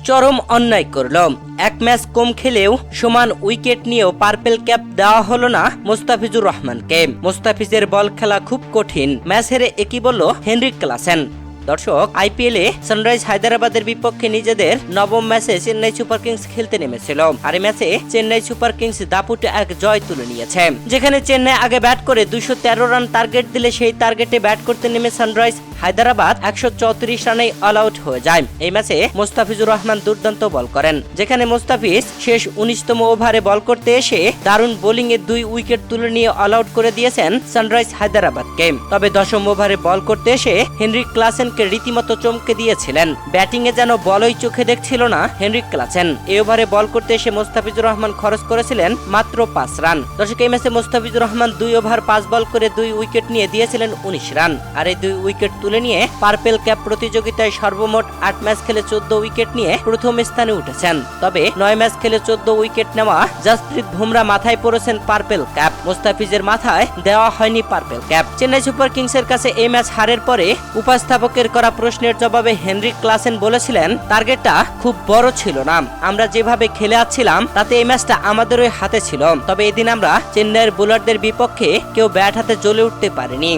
চরম অন্যায় করল। এক ম্যাচ কম খেলেও সমান উইকেট নিয়েও পার্পেল ক্যাপ দেওয়া হলো না মোস্তাফিজুর রহমানকে। মোস্তাফিজের বল খেলা খুব কঠিন, ম্যাচ হেরে একই বলল হেনরিক ক্লাসেন। দর্শক, আইপিএলে সানরাইজ হায়দ্রাবাদের বিপক্ষে নিজেদের নবম ম্যাচে চেন্নাই সুপার কিংস খেলতে নেমেছিল। আর এই ম্যাচে চেন্নাই সুপার কিংস দাপুটে এক জয় তুলে নিয়েছে। যেখানে চেন্নাই আগে ব্যাট করে 213 রান টার্গেট দিলে সেই টার্গেটে ব্যাট করতে নেমে সানরাইজ হায়দ্রাবাদ 134 রানেই অল আউট হয়ে যায়। এই ম্যাচে মোস্তাফিজুর রহমান দুর্দান্ত বল করেন, যেখানে মোস্তাফিজ শেষ 19তম ওভারে বল করতে এসে দারুণ বোলিং এ 2 উইকেট তুলে নিয়ে অল আউট করে দিয়েছেন সানরাইজ হায়দ্রাবাদকে। তবে 10ম ওভারে বল করতে এসে হেনরিক ক্লাসেন রীতিমতো চমকে দিয়েছিলেন। ব্যাটিং এ যেন বলই চোখে দেখছিল না হেনরিক ক্লাসেন। এই ওভারে বল করতে এসে মোস্তাফিজুর রহমান খরচ করেছিলেন মাত্র 5 রান। দর্শক, এই ম্যাচে মোস্তাফিজুর রহমান 2 ওভার 5 বল করে 2 উইকেট নিয়ে দিয়েছিলেন 19 রান। আর এই 2 উইকেট তুলে নিয়ে পার্পেল ক্যাপ প্রতিযোগিতায় সর্বমোট 8 ম্যাচ খেলে 14 উইকেট নিয়ে প্রথম স্থানে উঠেছেন। তবে 9 ম্যাচ খেলে 14 উইকেট নেওয়া জাসপ্রীত বুমরা মাথায় পড়েছেন পার্পেল ক্যাপ। মোস্তাফিজের মাথায় দেওয়া হয়নি পার্পেল ক্যাপ। চেন্নাই সুপার কিংসের কাছে এই ম্যাচ হারের পরে উপস্থাপকের করা প্রশ্নের জবাবে হেনরিক ক্লাসেন বলেছিলেন, টার্গেটটা খুব বড় ছিল না, আমরা যেভাবে খেলে আসছিলাম তাতে এই ম্যাচটা আমাদেরই হাতে ছিল। তবে এদিন আমরা চেন্নাইয়ের বোলারদের বিপক্ষে কেউ ব্যাট হাতে জ্বলে উঠতে পারেনি।